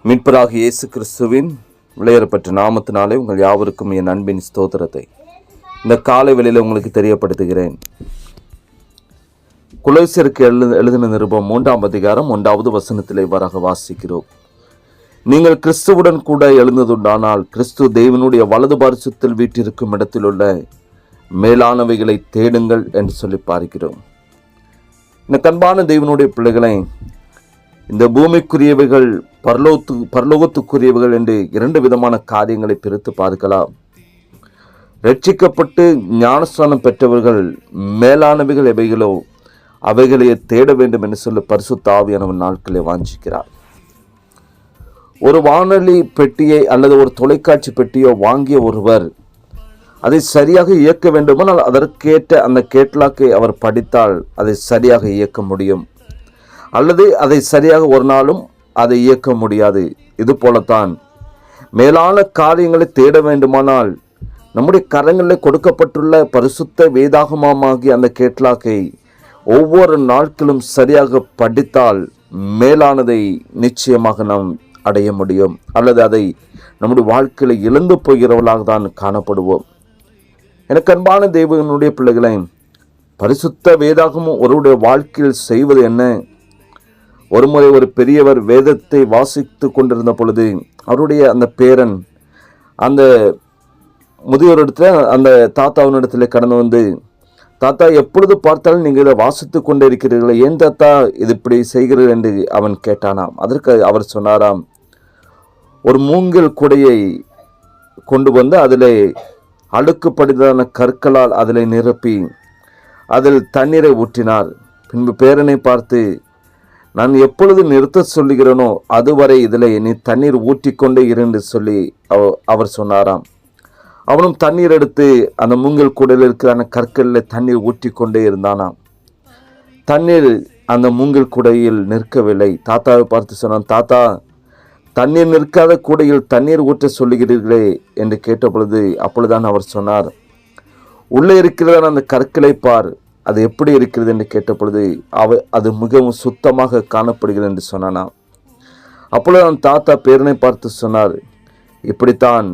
மீட்பராகிய இயேசு கிறிஸ்துவின் விலையேறப்பட்ட நாமத்தினாலே உங்கள் யாவருக்கும் என் அன்பின் ஸ்தோத்திரத்தை இந்த காலை வேளையில் உங்களுக்கு தெரியப்படுத்துகிறேன். கொலோசியருக்கு எழுதின நிருபம் 3ஆம் அதிகாரம் 1வது வசனத்திலே இவ்வாறாக வாசிக்கிறோம். நீங்கள் கிறிஸ்துவுடன் கூட எழுந்ததுண்டானால் கிறிஸ்து தேவனுடைய வலது பார்சத்தில் வீற்றிருக்கும் இடத்திலுள்ள மேலானவைகளை தேடுங்கள் என்று சொல்லி பார்க்கிறோம். இந்த கண்பான தேவனுடைய பிள்ளைகளை, இந்த பூமிக்குரியவைகள் பரலோகத்துக்குரியவைகள் என்று இரண்டு விதமான காரியங்களை பிரித்து பார்க்கலாம். ரட்சிக்கப்பட்டு ஞானஸ்நானம் பெற்றவர்கள் மேலானவைகள் எவைகளோ அவைகளையே தேட வேண்டும் என்று சொல்லி பரிசுத்த ஆவியானவர் நாட்களை வாஞ்சிக்கிறார். ஒரு வானொலி பெட்டியை அல்லது ஒரு தொலைக்காட்சி பெட்டியோ வாங்கிய ஒருவர் அதை சரியாக இயக்க வேண்டுமானால் அதற்கேற்ற அந்த கேட்லாக்கை அவர் படித்தால் அதை சரியாக இயக்க முடியும், அல்லது அதை சரியாக ஒரு நாளும் அதை இயக்க முடியாது. இது போலத்தான் மேலான காரியங்களை தேட வேண்டுமானால் நம்முடைய கரங்களில் கொடுக்கப்பட்டுள்ள பரிசுத்த வேதாகமமாகிய அந்த கேட்லாக்கை ஒவ்வொரு நாட்களும் சரியாக படித்தால் மேலானதை நிச்சயமாக நாம் அடைய முடியும், அல்லது அதை நம்முடைய வாழ்க்கையில் இழந்து போகிறவர்களாக தான் காணப்படுவோம். எனக்கு அன்பான தேவனுடைய பிள்ளைகளை, பரிசுத்த வேதாகமும் ஒருவருடைய வாழ்க்கையில் செய்வது என்ன? ஒருமுறை ஒரு பெரியவர் வேதத்தை வாசித்து கொண்டிருந்த பொழுது அவருடைய அந்த பேரன் அந்த முதியோரிடத்துல அந்த தாத்தாவினிடத்தில் கடந்து வந்து, தாத்தா, எப்பொழுது பார்த்தாலும் நீங்கள் இதை வாசித்து கொண்டே இருக்கிறீர்களே, ஏன் தாத்தா இது இப்படி செய்கிறது என்று அவன் கேட்டானாம். அதற்கு அவர் சொன்னாராம், ஒரு மூங்கில் குடையை கொண்டு வந்து அதில் அழுக்குப்படிதான கற்களால் அதில் நிரப்பி அதில் தண்ணீரை ஊற்றினார். பின்பு பேரனை பார்த்து, நான் எப்பொழுது நிறுத்த சொல்லுகிறேனோ அதுவரை இதில் நீ தண்ணீர் ஊற்றிக்கொண்டே இருந்து சொல்லி அவர் சொன்னாராம். அவனும் தண்ணீர் எடுத்து அந்த மூங்கில் கூடையில் இருக்கிற கற்களில் தண்ணீர் ஊற்றிக்கொண்டே இருந்தானாம். தண்ணீர் அந்த மூங்கில் கூடையில் நிற்கவில்லை. தாத்தாவை பார்த்து சொன்னான், தாத்தா, தண்ணீர் நிற்காத கூடையில் தண்ணீர் ஊற்ற சொல்லுகிறீர்களே என்று கேட்ட பொழுது அப்பொழுதுதான் அவர் சொன்னார், உள்ளே இருக்கிறதான அந்த கற்களை பார், அது எப்படி இருக்கிறது என்று கேட்ட பொழுது அது மிகவும் சுத்தமாக காணப்படுகிறது என்று சொன்னானாம். அப்பொழுது அந்த தாத்தா பேரனை பார்த்து சொன்னார், இப்படித்தான்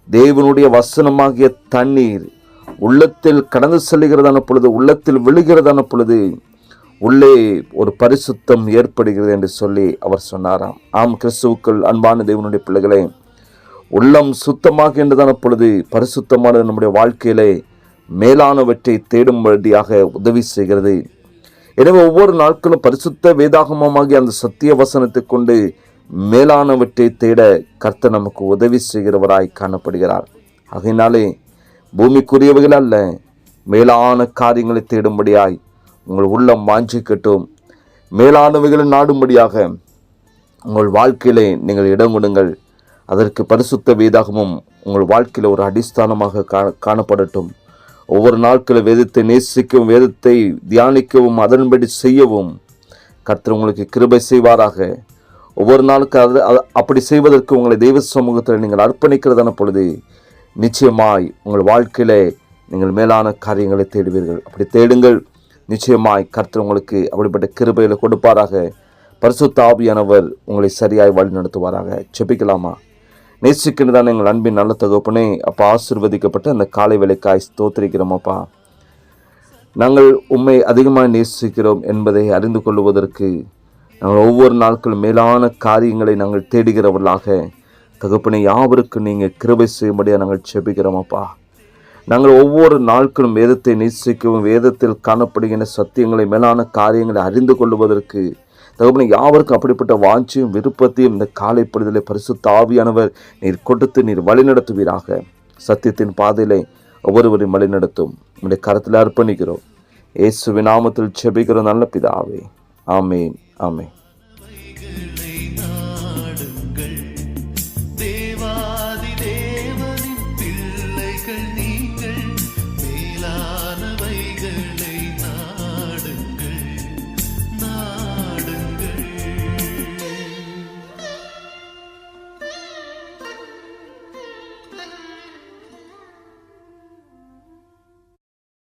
தேவனுடைய வசனமாகிய தண்ணீர் உள்ளத்தில் கடந்து செல்லுகிறதான பொழுது, உள்ளத்தில் விழுகிறதான பொழுது உள்ளே ஒரு பரிசுத்தம் ஏற்படுகிறது என்று சொல்லி அவர் சொன்னாராம். ஆம், கிறிஸ்துவுக்குள் அன்பான தேவனுடைய பிள்ளைகளே, உள்ளம் சுத்தமாகின்றதான பொழுது பரிசுத்தமான நம்முடைய வாழ்க்கையிலே மேலானவற்றை தேடும்படியாக உதவி செய்கிறது. எனவே ஒவ்வொரு நாட்களும் பரிசுத்த வேதாகமமாகிய அந்த சத்திய வசனத்தை கொண்டு மேலானவற்றை தேட கர்த்தர் நமக்கு உதவி செய்கிறவராய் காணப்படுகிறார். ஆகையினாலே பூமிக்குரியவைகள் அல்ல, மேலான காரியங்களை தேடும்படியாய் உங்கள் உள்ளம் வாஞ்சிக்கட்டும். மேலானவைகளை நாடும்படியாக உங்கள் வாழ்க்கையிலே நீங்கள் இடம் கொடுங்கள். அதற்கு பரிசுத்த வேதாகமும் உங்கள் வாழ்க்கையில் ஒரு அடிஸ்தானமாக காணப்படட்டும். ஒவ்வொரு நாட்களும் வேதத்தை நேசிக்கவும், வேதத்தை தியானிக்கவும், அதன்படி செய்யவும் கர்த்தர் உங்களுக்கு கிருபை செய்வாராக. ஒவ்வொரு நாளுக்கு அப்படி செய்வதற்கு உங்களை தெய்வ சமூகத்தில் நீங்கள் அர்ப்பணிக்கிறதான பொழுது நிச்சயமாய் உங்கள் வாழ்க்கையிலே நீங்கள் மேலான காரியங்களை தேடுவீர்கள். அப்படி தேடுங்கள், நிச்சயமாய் கர்த்தர் உங்களுக்கு அப்படிப்பட்ட கிருபைகளை கொடுப்பாராக. பரிசுத்த ஆவியானவர் உங்களை சரியாய் வழி நடத்துவாராக. செபிக்கலாமா? நேசிக்கின்றதான எங்கள் அன்பின் நல்ல தகப்பனே, அப்பா, ஆசீர்வதிக்கப்பட்ட அந்த காலை வேளைக்காய் ஸ்தோத்திரிக்கிறோமப்பா. நாங்கள் உம்மை அதிகமாக நேசிக்கிறோம் என்பதை அறிந்து கொள்வதற்கு நாங்கள் ஒவ்வொரு நாட்களும் மேலான காரியங்களை நாங்கள் தேடுகிறவர்களாக தகப்பனே யாவருக்கு நீங்கள் கிருபை செய்யும்படியாக நாங்கள் செபிக்கிறோமப்பா. நாங்கள் ஒவ்வொரு நாட்களும் வேதத்தை நேசிக்கவும், வேதத்தில் காணப்படுகின்ற சத்தியங்களை, மேலான காரியங்களை அறிந்து கொள்வதற்கு தகப்பனே யாவருக்கும் அப்படிப்பட்ட வாஞ்சியும் விருப்பத்தையும் இந்த காலை பொழுதிலே பரிசுத்த ஆவியானவர் நீர் கொடுத்து நீர் வழிநடத்துவீராக. சத்தியத்தின் பாதையிலே ஒவ்வொருவரையும் வழிநடத்தும் உங்களுடைய கரத்தில் அர்ப்பணிக்கிறோம். இயேசுவின் நாமத்தில் ஜெபிக்கிறோம் நல்ல பிதாவே. ஆமேன், ஆமேன்.